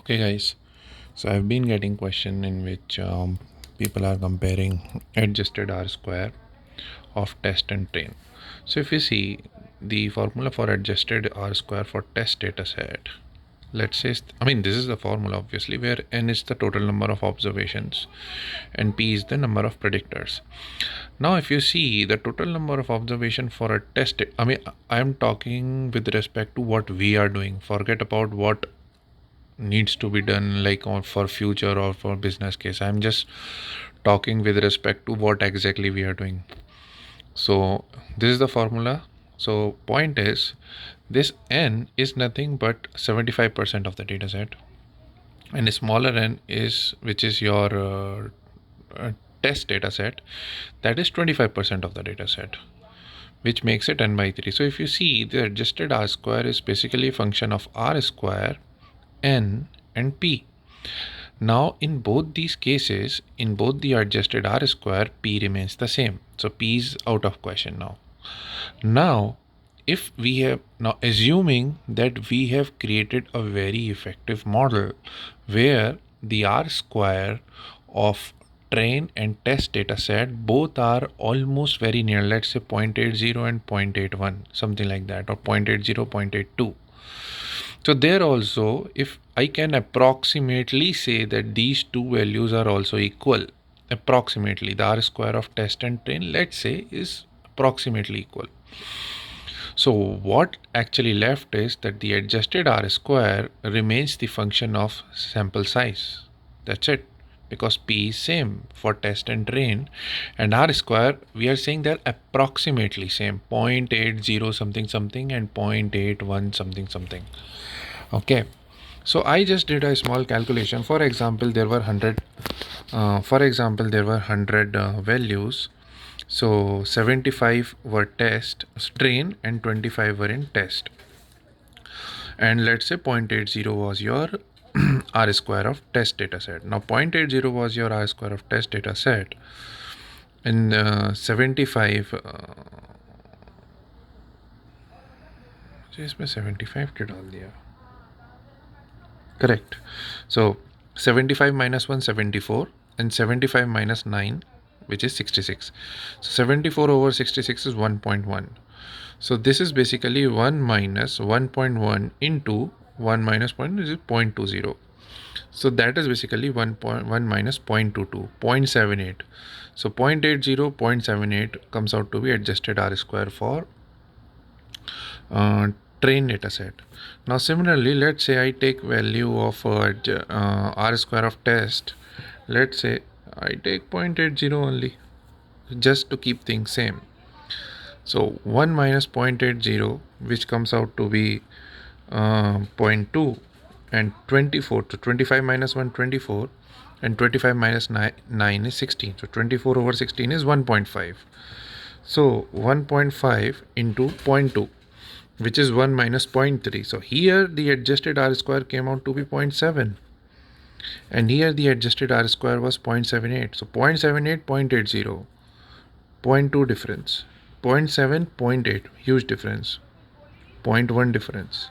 Hey guys, so I've been getting question in which people are comparing adjusted R square of test and train. So if you see the formula for adjusted R square for test data set, let's say, I mean this is the formula obviously where n is the total number of observations and p is the number of predictors. Now if you see the total number of observation for a test, I mean I am talking with respect to what we are doing. Forget about what needs to be done like on for future or for business case. I'm just talking with respect to what exactly we are doing. So this is the formula. So point is this n is nothing but 75% of the data set, and a smaller n is which is your test data set, that is 25% of the data set, which makes it n by 3. So if you see, the adjusted R square is basically a function of R square, n and p. Now in both these cases, in both the adjusted R square, p remains the same. So p is out of question now. Now if we have, now assuming that we have created a very effective model where the R square of train and test data set both are almost very near, let's say 0.80 and 0.81, something like that, or 0.80, 0.82. So there also, if I can approximately say that these two values are also equal, approximately the R square of test and train, let's say, is approximately equal. So what actually left is that the adjusted R square remains the function of sample size. That's it, because P is same for test and train, and R square we are saying they're approximately same, 0.80 something something and 0.81 something something. Okay, so I just did a small calculation. For example, there were 100 values. So 75 were test train and 25 were in test, and let's say 0.80 was your R square of test data set. Now 0.80 was your R square of test data set, and 75 इसमें 75 के डाल दिया. Correct. So 75 minus 1, 74, and 75 minus 9, which is 66. So 74 over 66 is 1.1. So this is basically 1 minus 1.1 into 1 minus point is 0.20. So that is basically 1.1 minus 0.22, 0.78. So 0.80, 0.78 comes out to be adjusted R square for train data set. Now similarly, let's say I take value of R square of test. Let's say I take 0.80 only, just to keep things same. So 1 minus 0.80, which comes out to be 0.2, and 24. So 25 minus 1, 24, and 25 minus 9 is 16. So 24 over 16 is 1.5. So 1.5 into 0.2, which is 1 minus 0.3. So here the adjusted R square came out to be 0.7. And here the adjusted R square was 0.78. So 0.78, 0.80, 0.2 difference. 0.7, 0.8, huge difference. 0.1 difference.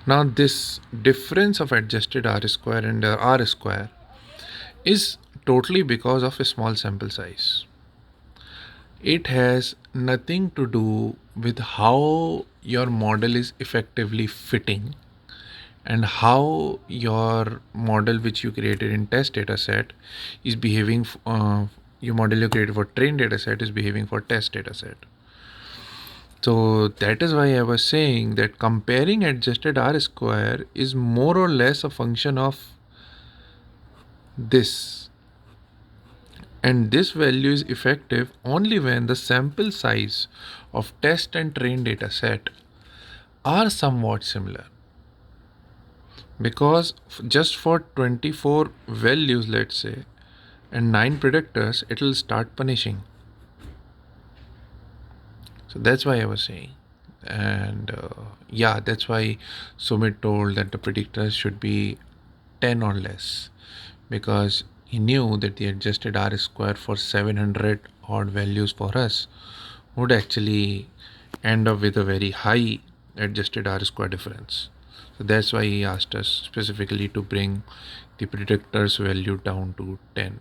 Now this difference of adjusted R square and R square is totally because of a small sample size. It has nothing to do with how your model is effectively fitting and how your model which you created in test data set is behaving, your model you created for train data set is behaving for test data set. So that is why I was saying that comparing adjusted R square is more or less a function of this, and this value is effective only when the sample size of test and train data set are somewhat similar. Because just for 24 values, let's say, and 9 predictors, it will start punishing. So that's why I was saying. And yeah, that's why Sumit told that the predictors should be 10 or less, because he knew that the adjusted R square for 700 odd values for us would actually end up with a very high adjusted R square difference. So that's why he asked us specifically to bring the predictor's value down to 10.